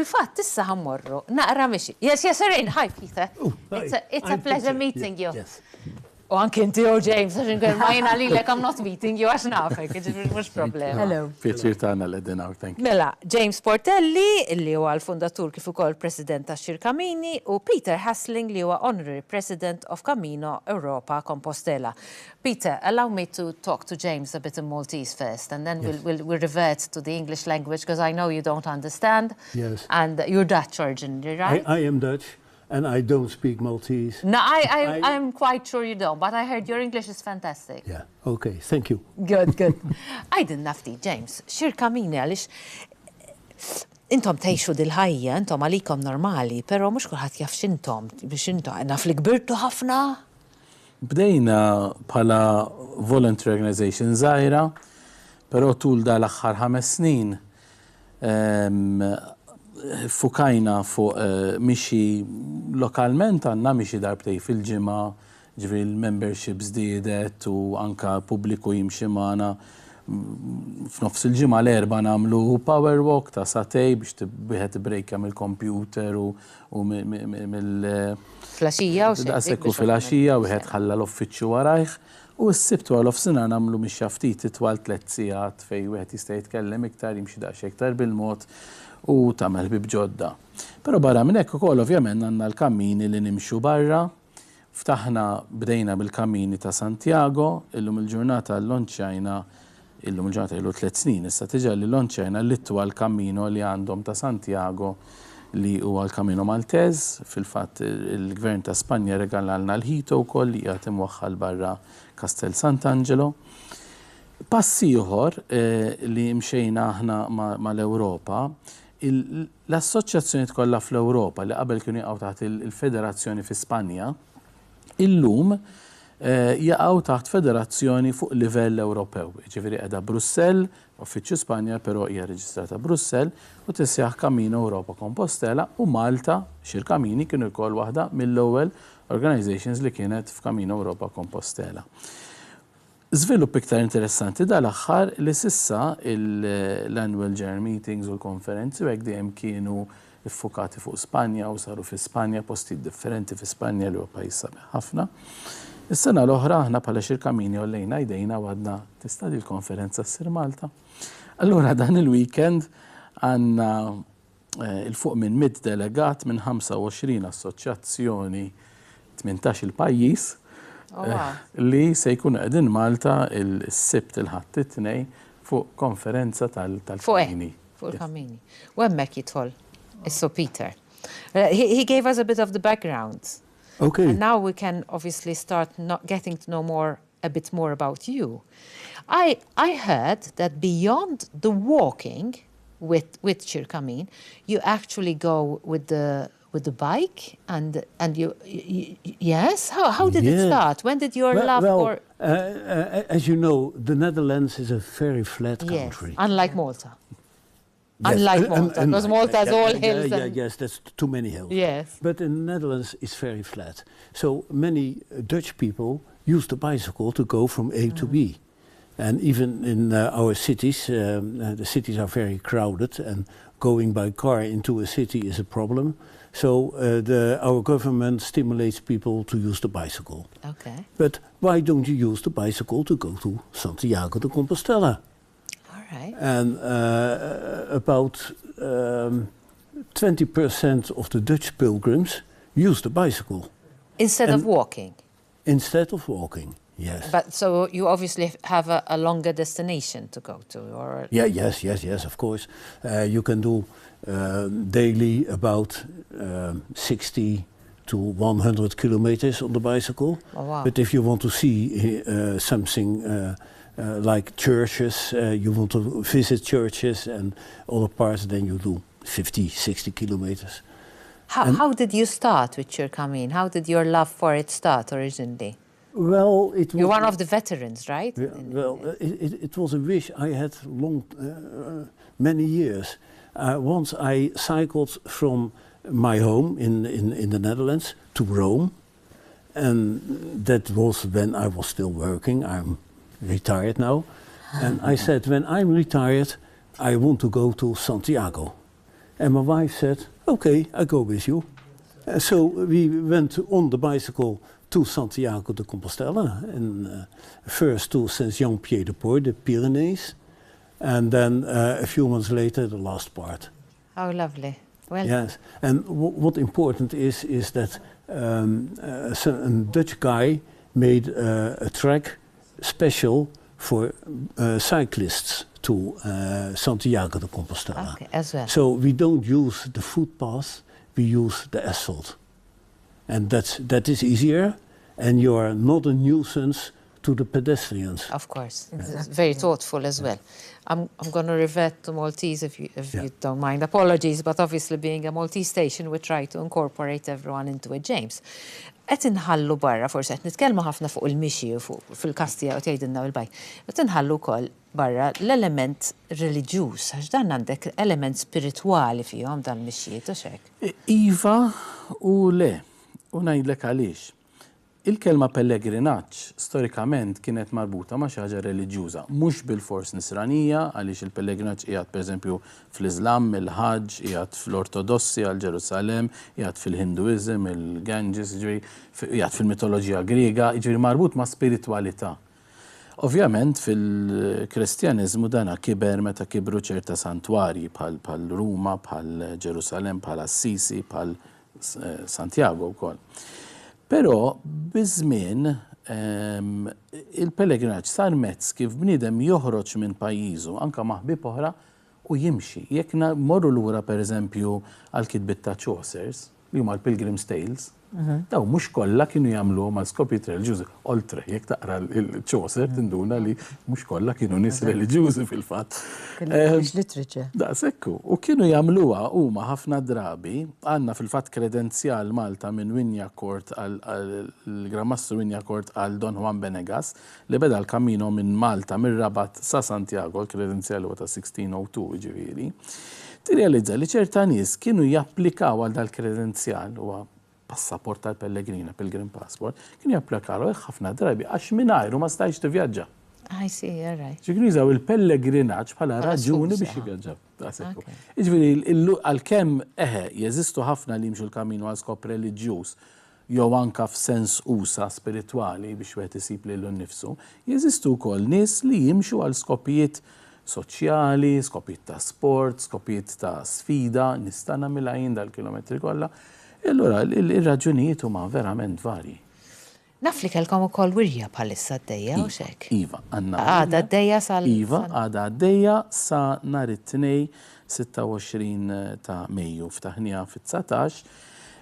Il-fatt, issa ħammorru, naqra mixi. Yes, Irene, hi Peter. Oh, hi. It's a pleasure meeting you. Yes. U anki inti u James, għax nkun majna li I'm not meeting you, għax nafek, mux problem. Hello. Pjaċir tagħna l-edin hawn, thank you. Mela, James Portelli, li huwa l-fundatur kif ukoll President ta' XirCammini, u Peter Hesseling, li huwa Honorary President of Camino Europa Compostela. Peter, allow me to talk to James a bit in Maltese first, and then we'll revert to the English language, because I know you don't understand. Yes. And you're Dutch originally, right? I am Dutch, and I don't speak Maltese. No, I'm quite sure you don't, but I heard your English is fantastic. Yeah, okay, thank you. Good. I didn't nafti, James. XirCammini għalix, intom teħxu dil-ħajja, intom għalikom normali, pero mux kulħat jaf xintom, biex intom, naf li kbirtu ħafna? Bdejna bħala voluntary organization zaħira, pero tul dal-axħar 5 snin fukajna fuq mixi lokalment għanna mixi darbtej fil-ġimgħa, ġifieri l-memberships żdiedet u anka pubbliku jimxi magħna f'nofs il-ġimgħa l-erba' nagħmlu power walk ta' satej biex wieħed ibrejka mill-computer u Flaxija u daqshekk u filgħaxija wieħed ħalla l-uffiċċju warajh u s-sibt wara l-ofsinhar nagħmlu mixja ftit itwal 3 sigħat fejn wieħed jista' jitkellem iktar jimxi daqsxejn iktar bil-mod u tagħmel bib ġodda. Però barra minn hekk ukoll ovvjament għandna l-kammini li nimxu barra. Bdejna bil-kammini ta' Santiago, illum il-ġurnata l-lonċajna, illum il-ġurnata ilu 3 snin, issa tiġa li l-lonċajna l-itwal kammino li għandhom ta' Santiago li huwa l-Camino Maltez, fil-fatt il-Gvern ta' Spanja regalalna l-ħito wkoll li qiegħed imwaħħal barra Castel Sant'Angelo. Passi ieħor li mxejna aħna mal-Ewropa, l-assoċjazzjonijiet kollha fl-Ewropa li qabel kienu jaqgħu taħt il-Federazzjoni fi Spanja, illum jaqgħu taħt federazzjoni fuq livell Ewropew. Ġifieri qiegħda Brussell, uffiċċju Spanja, però hija reġistrata Brussell u tissejjaħ Camino Europa Compostela u Malta, XirCammini kienu wkoll waħda mill-ewwel organizations li kienet f'Camino Europa Compostela. Żvilupp iktar interessanti dal-aħħar li sissa l-annual general meetings u l-konferenzi u hekk dejjem kienu iffukati fuq Spanja u saru fi Spanja, postijiet differenti fi Spanja li huwa pajjiż sabiħ ħafna. Is-sena l-oħra aħna bħala XirCammini ollejna jdejna għadna tista' di l-konferenza ssir Malta. Allura dan il-weekend għandna il-fuq minn 100 delegat minn 25 assoċjazzjoni 18 il-pajjiż li se jkunu qegħdin Malta il-sibt il-ħadd it-tnejn fuq konferenza tal-Cammini. Fuq il-Cammini. U hemmhekk jidħol is-So Peter. He gave us a bit of the background. Okay. And now we can obviously start getting to know a bit more about you. I heard that beyond the walking with XirCammini, you actually go with the bike and you yes? How did it start? When did your love for... as you know, the Netherlands is a very flat country. Yes, unlike Malta. Yes. Unlike Malta, because Malta has all hills. Yes, that's too many hills. Yes. But in the Netherlands, it's very flat. So many Dutch people use the bicycle to go from A to B. And even in our cities, the cities are very crowded and going by car into a city is a problem. So our government stimulates people to use the bicycle. Okay. But why don't you use the bicycle to go to Santiago de Compostela? Right. And about 20% of the Dutch pilgrims use the bicycle. Instead of walking? Instead of walking, yes. But so you obviously have a longer destination to go to, or? Yeah, yes, of course. You can do daily about 60 to 100 kilometers on the bicycle. Oh, wow. But if you want to see something like churches, you want to visit churches and other parts, then you do 50, 60 kilometers. How did you start with XirCammini? How did your love for it start originally? Well, you're one of the veterans, right? It was a wish I had many years. Once I cycled from my home in the Netherlands to Rome, and that was when I was still working. I'm retired now, and I said, when I'm retired, I want to go to Santiago. And my wife said, okay, I go with you. So we went on the bicycle to Santiago de Compostela, and first to Saint-Jean-Pied-de-Port, the Pyrenees, and then a few months later, the last part. How lovely. Well, yes, and what important is that a Dutch guy made a track special for cyclists to Santiago de Compostela. okay, as well. So we don't use the footpath, we use the asphalt. And that is easier, and you are not a nuisance to the pedestrians. Of course, it's very thoughtful as well. I'm going to revert to Maltese if you don't mind. Apologies, but obviously being a Maltese station, we try to incorporate everyone into it. James, qed inħallu barra, forsi qed nitkellmu ħafna fuq il-mixi u fuq fil-Kastija u tgħidilna bil-bajk. Qed inħallu wkoll barra l-element reliġjuż, għax dan għandek element spiritwali fihom dan mixjiet u xek. Iva u le, u ngħidlek għaliex. Il-kelma pellegrinaġġ storikament kienet marbuta ma' xi ħaġa reliġjuża, mhux bil-fors nisranija, għaliex il-pellegrinaġġ qiegħed pereżempju fl-Iżlam, il-Ħaġġ, qiegħed fl-Ortodossi għal Ġerusalemm, qiegħed fil-Hinduiżm, il-Ganges, qiegħed fil-mitoloġija Griega, jiġifieri marbut ma' spiritwalità. Ovvjament fil-Kristjaniżmu dana kiber meta kibru ċerta santwarji bħal Ruma, bħal Ġerusalem, bħal Assisi, bħal Santiago wkoll. Però biż-żmien il-pellegrinaġġ sar mezz kif bniedem joħroġ minn pajjiżu anke ma' ħbieb oħra u jimxi. Jekk morru lura pereżempju għal kitbiet ta' Chaucers li huma l-Pilgrim's Tales, daw mhux kollha kienu jagħmlu mal skopijiet reliġjużi. Oltre, jekk taqra l-Chaucer tinduna li mhux kollha kienu nies reliġjużi fil-fatt. Mhux literature. Daqshekk u kienu jagħmluha huma ħafna drabi, għandna fil-fatt kredenzjal Malta minn Winyacourt għall-Grammastru Winyacourt għal Don Juan Benegas li beda l-Camino minn Malta minn Rabat sa Santiago, l-kredenzjal huwa ta' 1602 ġifieri. Tirrealizza li ċerta nies kienu japplikaw għal dal-kredenzjal huwa passaport tal-pellegrina, Pilgrim Passport, kienu japplikaw ħafna drabi għax mingħajru ma stajx tivvjaġġa. I see, all right. Ġifieri jużaw il-pellegrinaġġ bħala raġuni biex jivvjaġġaw. Ġifieri għalkemm jeżistu ħafna li jimxu l-kaminu għal skop reliġjuż jew anke f'sens usa spiritwali biex wieħed isib lilu nnifsu, jeżistu wkoll nies li jimxu għal skopijiet soċjali, skopijiet ta' sport, skopijiet ta' sfida, nista' nagħmilha jien dal-kilometri kollha. Allura il-raġunijiet huma verament varji. Naf li kellkom ukoll wirja bħalissa d-dejja u xek. Iva, għandna. Għada d-dejja sal. Iva, għada d-dejja sa nhar it-tnejn 26 ta' Mejju ftaħniha fit-19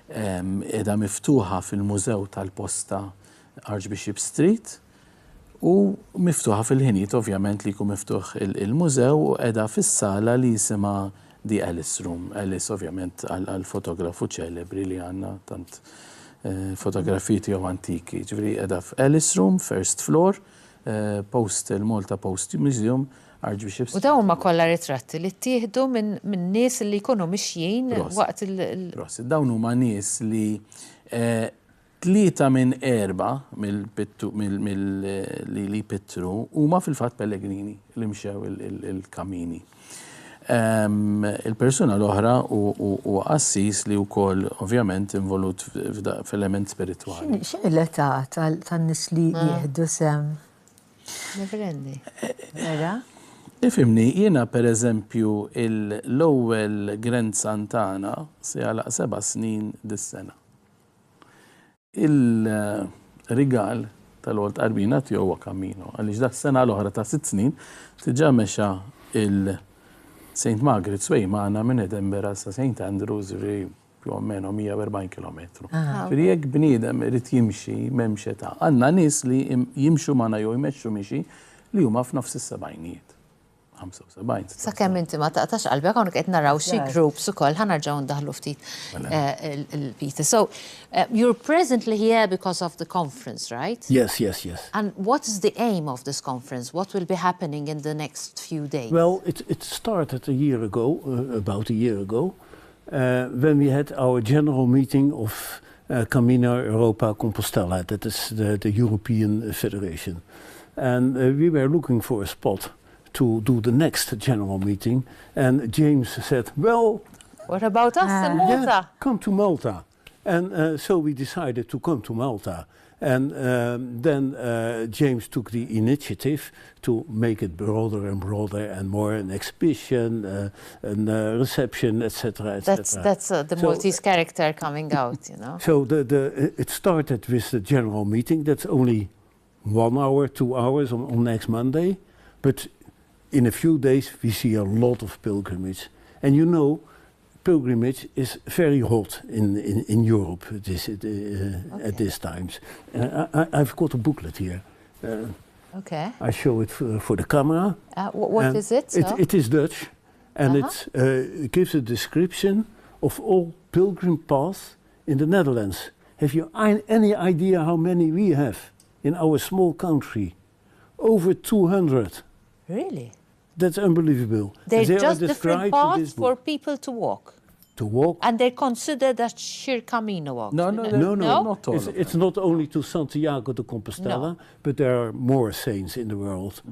qiegħda miftuħa fil-Mużew tal-Posta Archbishop Street u miftuħa fil-ħinijiet ovvjament li jkun miftuħ il-mużew u qiegħda fis-sala li jisimha di Alice Room. Alice ovvjament għal-fotografu ċelebri li għanna tant fotografiti jew antiki. Ġifieri qiegħda f'Alice Room, first floor, Malta Post Museum, Archbishop. U dawn ma kollha ritratti li ttieħdu minn nies li jkunu mixjin waqt il. Dawn huma nies li 3 minn 4 li pittru huma fil-fatt pellegrini li mxew il-kamini. Il-persuna l-oħra u assis li wkoll ovvjament involut f'element spiritwali. X'inhi l-età tan-nies li jieħdu sem? Neverendi. Vera? Ifimni, jiena pereżempju l-ewwel Grand Santana se għalaq 7 snin dis-sena. Il-rigal tal-Old Qarbina tiegħu huwa Camino, għaliex dak sena l-oħra ta' 6 snin tiġa mexa St. Margaret's Way maħna minn Edinburgh sa St. Andrews più o meno 140 km. Ġifieri jekk bniedem irid jimxi m'hemmx età. Għandna nies li jimxu magħna jew jmexxu mixi li huma f'nofs is-sebgħinijiet. 75. Sakemm inti ma taqtax qalbek hawnhekk qed naraw xi groups ukoll ħanerġgħu ndaħlu ftit il-Peter. So you're presently here because of the conference, right? Yes. And what is the aim of this conference? What will be happening in the next few days? Well, it started a year ago, about a year ago, when we had our general meeting of Camino Europa Compostela, that is the European Federation. And we were looking for a spot to do the next general meeting, and James said, well, What about us in Malta? Yeah, come to Malta. And so we decided to come to Malta. And then James took the initiative to make it broader and broader and more an exhibition, a reception, etc., etc. That's the Maltese character coming out, you know. So it started with the general meeting. That's only 1 hour, 2 hours on next Monday. But in a few days we see a lot of pilgrimage. And you know, pilgrimage is very hot in Europe at these times. I've got a booklet here. Okay. I show it for the camera. What is it? It is Dutch, and it gives a description of all pilgrim paths in the Netherlands. Have you any idea how many we have in our small country? Over 200. Really? That's unbelievable. They're They are just described different in paths this for book. people to walk. To walk. And they're considered as CirCammini walks. No, not all of them. It's not only to Santiago de Compostela, No. but there are more saints in the world,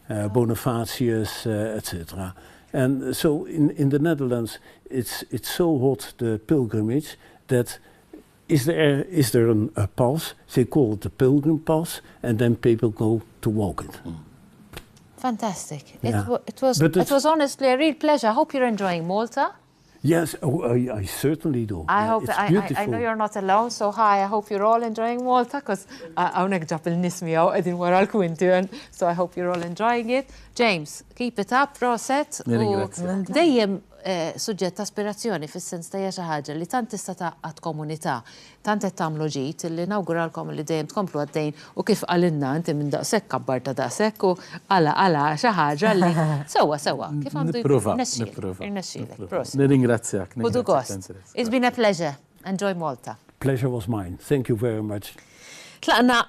Bonifatius, etc. And so in the Netherlands, it's so hot, the pilgrimage, that is there a pass? They call it the pilgrim pass, and then people go to walk it. Fantastic. Yeah. It was honestly a real pleasure. I hope you're enjoying Malta. Yes, I certainly do. I hope it's that beautiful. I know you're not alone, so hi, I hope you're all enjoying Malta, because hawnhekk ġab il-nismi għedin wara l-kwinti, so I hope you're all enjoying it. James, keep it up, proset. Nirringrazzjak. Dejjem suġġett ta' aspirazzjoni fis-sens ta' xi ħaġa li tant tista' taqgħod komunità, tant qed tagħmlu ġid li nawguralkom li dejjem tkomplu għaddejn u kif qalinna inti minn daqshekk kabbar ta' daqshekk u għala xi ħaġa li sewwa kif għandu Nipprova. irnexxielek. Proset. Nirringrazzjak. Kudu gost. It's been a pleasure. Enjoy Malta. Pleasure was mine. Thank you very much. Tlaqna